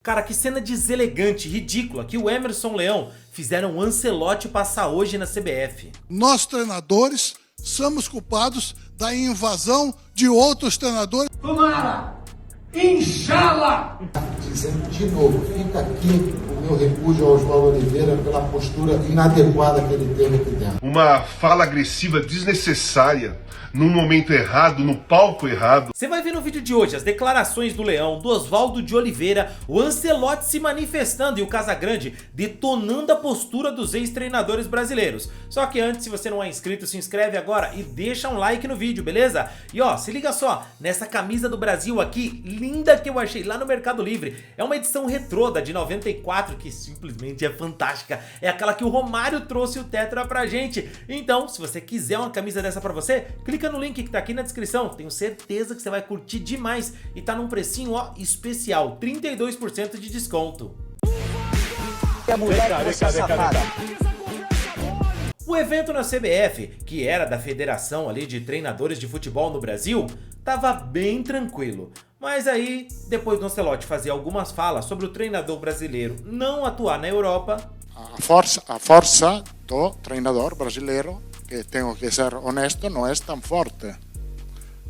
Cara, que cena deselegante, ridícula, que o Emerson Leão fizeram o Ancelotti passar hoje na CBF. Nós, treinadores, somos culpados da invasão de outros treinadores. Tomara! Inxala! Dizendo de novo, fica aqui o meu repúdio ao Oswaldo Oliveira pela postura inadequada que ele teve aqui dentro. Uma fala agressiva desnecessária, no momento errado, no palco errado. Você vai ver no vídeo de hoje as declarações do Leão, do Oswaldo de Oliveira, o Ancelotti se manifestando e o Casagrande detonando a postura dos ex-treinadores brasileiros. Só que antes, se você não é inscrito, se inscreve agora e deixa um like no vídeo, beleza? E ó, se liga só, nessa camisa do Brasil aqui, linda, que eu achei lá no Mercado Livre. É uma edição retrô da de 94, que simplesmente é fantástica. É aquela que o Romário trouxe o Tetra pra gente. Então, se você quiser uma camisa dessa pra você, clica no link que tá aqui na descrição. Tenho certeza que você vai curtir demais. E tá num precinho, ó, especial, 32% de desconto. O evento na CBF, que era da Federação ali de Treinadores de Futebol no Brasil, tava bem tranquilo. Mas aí, depois do Ancelotti fazer algumas falas sobre o treinador brasileiro não atuar na Europa... A força do treinador brasileiro, que tenho que ser honesto, não é tão forte.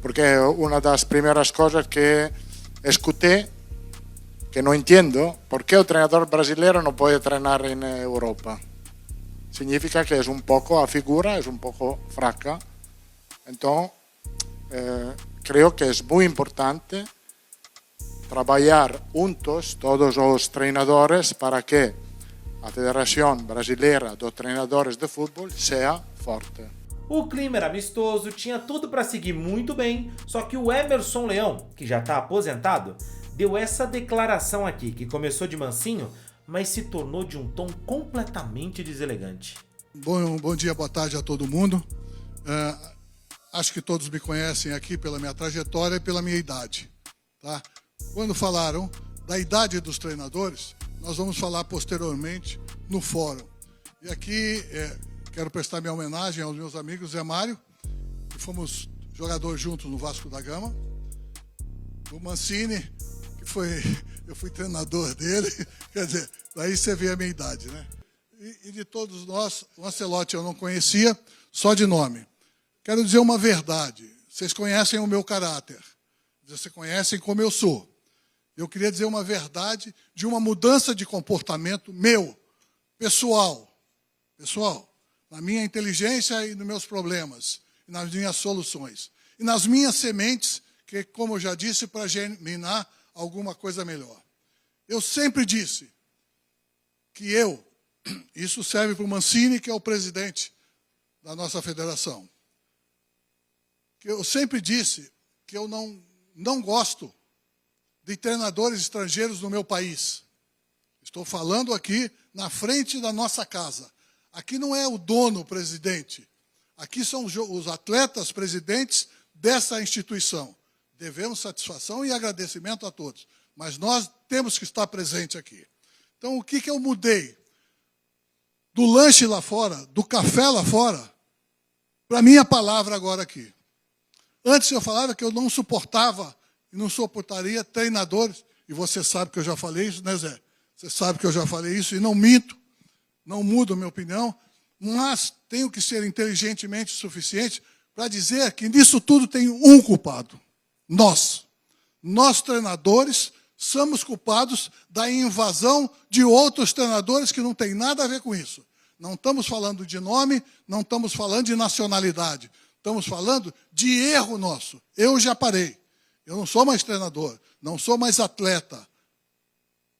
Porque uma das primeiras coisas que escutei, que não entendo, por que o treinador brasileiro não pode treinar em Europa. Significa que é um pouco, a figura é um pouco fraca. Então, creio que é muito importante trabalhar juntos, todos os treinadores, para que a Federação Brasileira dos Treinadores de Futebol seja forte. O clima era amistoso, tinha tudo para seguir muito bem, só que o Emerson Leão, que já está aposentado, deu essa declaração aqui, que começou de mansinho, mas se tornou de um tom completamente deselegante. Bom dia, boa tarde a todo mundo. Acho que todos me conhecem aqui pela minha trajetória e pela minha idade. Tá? Quando falaram da idade dos treinadores, nós vamos falar posteriormente no fórum. E aqui quero prestar minha homenagem aos meus amigos Zé Mário, que fomos jogadores juntos no Vasco da Gama, o Mancini, eu fui treinador dele, quer dizer, daí você vê a minha idade, né? E de todos nós, o Ancelotti eu não conhecia, só de nome. Quero dizer uma verdade, vocês conhecem o meu caráter, vocês conhecem como eu sou. Eu queria dizer uma verdade de uma mudança de comportamento meu, pessoal, na minha inteligência e nos meus problemas, e nas minhas soluções, e nas minhas sementes, que, como eu já disse, para germinar alguma coisa melhor. Eu sempre disse que isso serve para o Mancini, que é o presidente da nossa federação, que eu sempre disse que eu não gosto de treinadores estrangeiros no meu país. Estou falando aqui na frente da nossa casa. Aqui não é o dono presidente. Aqui são os atletas presidentes dessa instituição. Devemos satisfação e agradecimento a todos. Mas nós temos que estar presente aqui. Então, o que eu mudei? Do lanche lá fora, do café lá fora, para a minha palavra agora aqui. Antes eu falava que eu não suportava e não suportaria treinadores, e você sabe que eu já falei isso, né, Zé? Você sabe que eu já falei isso e não minto, não mudo a minha opinião, mas tenho que ser inteligentemente suficiente para dizer que nisso tudo tem um culpado. Nós treinadores, somos culpados da invasão de outros treinadores que não tem nada a ver com isso. Não estamos falando de nome, não estamos falando de nacionalidade, estamos falando de erro nosso. Eu já parei. Eu não sou mais treinador, não sou mais atleta,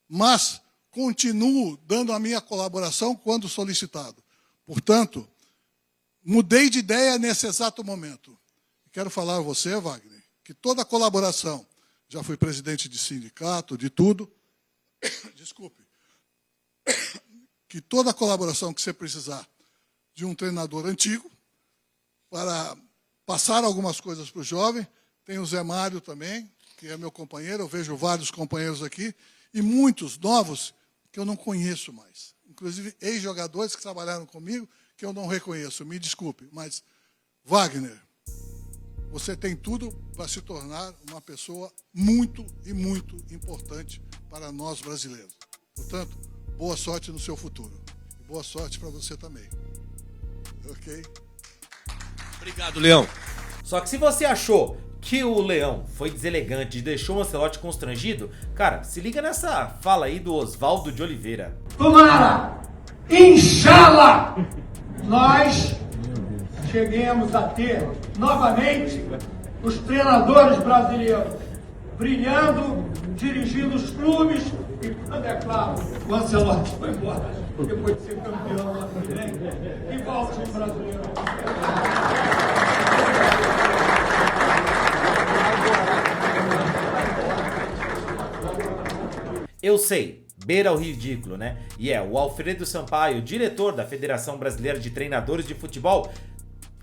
mas continuo dando a minha colaboração quando solicitado. Portanto, mudei de ideia nesse exato momento. Quero falar a você, Wagner, que toda a colaboração, já fui presidente de sindicato, de tudo, desculpe, que toda a colaboração que você precisar de um treinador antigo, para passar algumas coisas para o jovem. Tem o Zé Mário também, que é meu companheiro, eu vejo vários companheiros aqui, e muitos novos que eu não conheço mais. Inclusive, ex-jogadores que trabalharam comigo, que eu não reconheço, me desculpe. Mas, Wagner, você tem tudo para se tornar uma pessoa muito e muito importante para nós brasileiros. Portanto, boa sorte no seu futuro. E boa sorte para você também. Ok? Obrigado, Leão. Só que se você achou que o Leão foi deselegante e deixou o Ancelotti constrangido, cara, se liga nessa fala aí do Oswaldo de Oliveira. Tomara, inshallah, nós cheguemos a ter novamente os treinadores brasileiros brilhando, dirigindo os clubes e, quando é claro, o Ancelotti foi embora depois de ser campeão lá no Mineiro e volte o brasileiro. Eu sei, beira o ridículo, né? E o Alfredo Sampaio, diretor da Federação Brasileira de Treinadores de Futebol,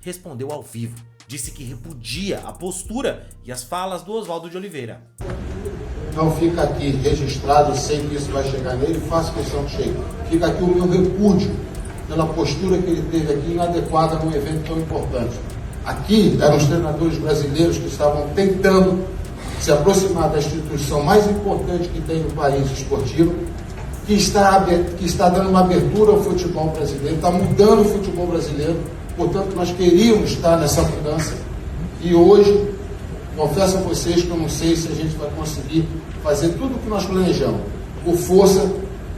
respondeu ao vivo. Disse que repudia a postura e as falas do Oswaldo de Oliveira. Não fica aqui registrado, sei que isso vai chegar nele, faço questão que chegue. Fica aqui o meu repúdio pela postura que ele teve aqui, inadequada num evento tão importante. Aqui eram os treinadores brasileiros que estavam tentando se aproximar da instituição mais importante que tem no país esportivo, que está dando uma abertura ao futebol brasileiro, está mudando o futebol brasileiro, portanto nós queríamos estar nessa mudança e hoje, confesso a vocês que eu não sei se a gente vai conseguir fazer tudo o que nós planejamos, por força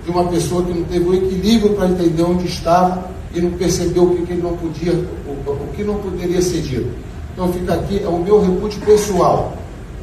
de uma pessoa que não teve o equilíbrio para entender onde estava e não percebeu o que ele não podia, o que não poderia ser dito. Então fica aqui, é o meu repúdio pessoal.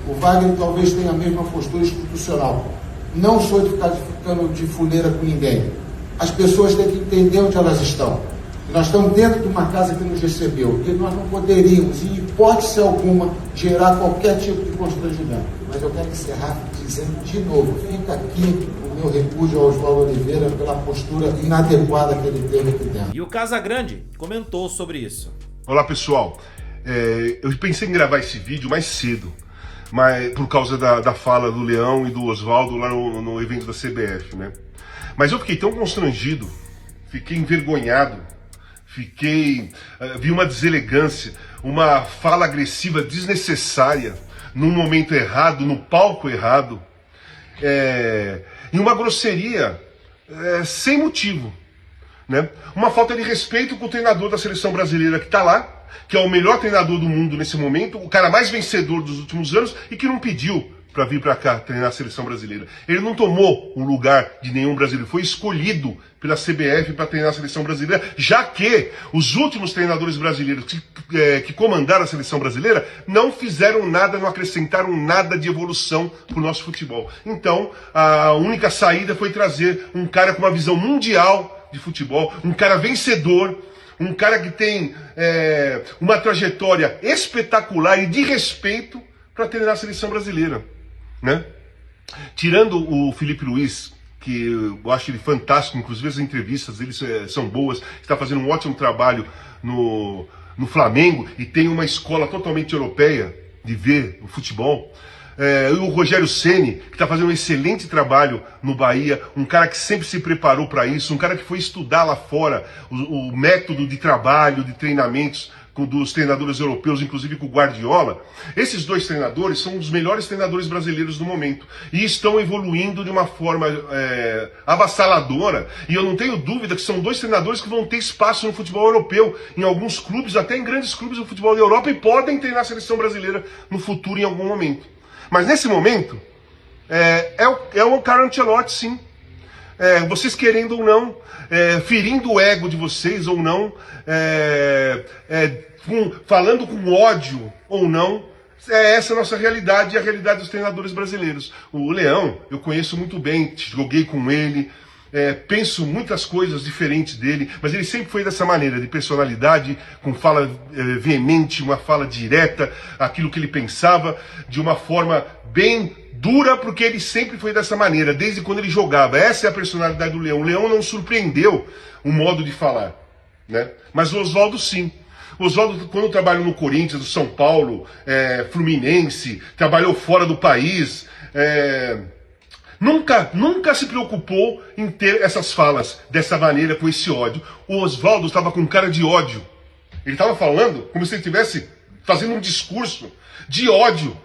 O Wagner talvez tenha a mesma postura institucional. Não sou de ficar ficando de fuleira com ninguém. As pessoas têm que entender onde elas estão. Nós estamos dentro de uma casa que nos recebeu e nós não poderíamos, em hipótese alguma, gerar qualquer tipo de constrangimento. Mas eu quero encerrar dizendo de novo, fica aqui o meu repúdio ao Oswaldo Oliveira pela postura inadequada que ele teve aqui dentro. E o Casagrande comentou sobre isso. Olá, pessoal. Eu pensei em gravar esse vídeo mais cedo, mas por causa da fala do Leão e do Oswaldo lá no evento da CBF, né? Mas eu fiquei tão constrangido, fiquei envergonhado, vi uma deselegância, uma fala agressiva desnecessária, num momento errado, no palco errado, e uma grosseria sem motivo, né? Uma falta de respeito com o treinador da seleção brasileira que está lá, que é o melhor treinador do mundo nesse momento, o cara mais vencedor dos últimos anos e que não pediu para vir para cá treinar a seleção brasileira. Ele não tomou o lugar de nenhum brasileiro, foi escolhido pela CBF para treinar a seleção brasileira, já que os últimos treinadores brasileiros que comandaram a seleção brasileira não fizeram nada, não acrescentaram nada de evolução para o nosso futebol. Então, a única saída foi trazer um cara com uma visão mundial de futebol, um cara vencedor, um cara que tem uma trajetória espetacular e de respeito para treinar a seleção brasileira, né? Tirando o Felipe Luiz, que eu acho ele fantástico, inclusive as entrevistas dele são boas, está fazendo um ótimo trabalho no Flamengo e tem uma escola totalmente europeia de ver o futebol. E o Rogério Ceni, que está fazendo um excelente trabalho no Bahia, um cara que sempre se preparou para isso, um cara que foi estudar lá fora o método de trabalho, de treinamentos dos treinadores europeus, inclusive com o Guardiola. Esses dois treinadores são os melhores treinadores brasileiros do momento e estão evoluindo de uma forma avassaladora, e eu não tenho dúvida que são dois treinadores que vão ter espaço no futebol europeu, em alguns clubes, até em grandes clubes do futebol da Europa, e podem treinar a seleção brasileira no futuro em algum momento. Mas nesse momento, é o Carlo Ancelotti, sim. Vocês querendo ou não, ferindo o ego de vocês ou não, falando com ódio ou não, essa a nossa realidade e a realidade dos treinadores brasileiros. O Leão, eu conheço muito bem, joguei com ele, penso muitas coisas diferentes dele, mas ele sempre foi dessa maneira, de personalidade, com fala veemente, uma fala direta, aquilo que ele pensava, de uma forma bem dura, porque ele sempre foi dessa maneira, desde quando ele jogava. Essa é a personalidade do Leão. O Leão não surpreendeu o modo de falar, né? Mas o Oswaldo sim. O Oswaldo, quando trabalhou no Corinthians, no São Paulo, Fluminense, trabalhou fora do país, nunca se preocupou em ter essas falas dessa maneira, com esse ódio. O Oswaldo estava com cara de ódio. Ele estava falando como se ele estivesse fazendo um discurso de ódio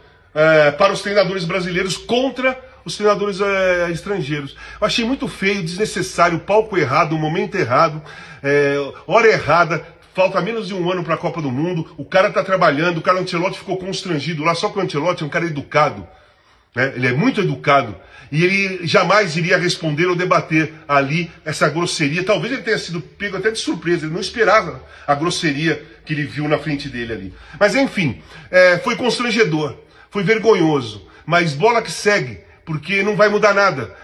para os treinadores brasileiros contra os treinadores estrangeiros. Eu achei muito feio, desnecessário, palco errado, momento errado, hora errada. Falta menos de um ano para a Copa do Mundo, o cara tá trabalhando, o cara Ancelotti ficou constrangido lá, só que o Ancelotti é um cara educado, né? Ele é muito educado, e ele jamais iria responder ou debater ali essa grosseria. Talvez ele tenha sido pego até de surpresa, ele não esperava a grosseria que ele viu na frente dele ali. Mas enfim, foi constrangedor, foi vergonhoso, mas bola que segue, porque não vai mudar nada.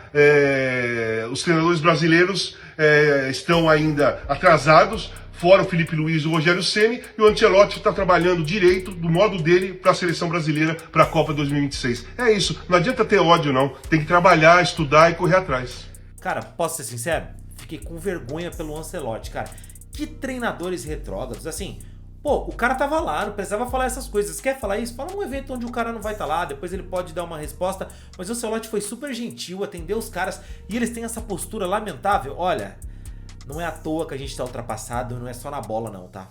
Os treinadores brasileiros estão ainda atrasados, fora o Felipe Luiz e o Rogério Ceni, e o Ancelotti está trabalhando direito, do modo dele, para a seleção brasileira, para a Copa 2026. É isso, não adianta ter ódio não, tem que trabalhar, estudar e correr atrás. Cara, posso ser sincero? Fiquei com vergonha pelo Ancelotti, cara. Que treinadores retrógrados, assim... Pô, o cara tava lá, não precisava falar essas coisas. Quer falar isso? Fala um evento onde o cara não vai estar lá, depois ele pode dar uma resposta. Mas o Ancelotti foi super gentil, atendeu os caras, e eles têm essa postura lamentável. Olha... Não é à toa que a gente tá ultrapassado, não é só na bola não, tá?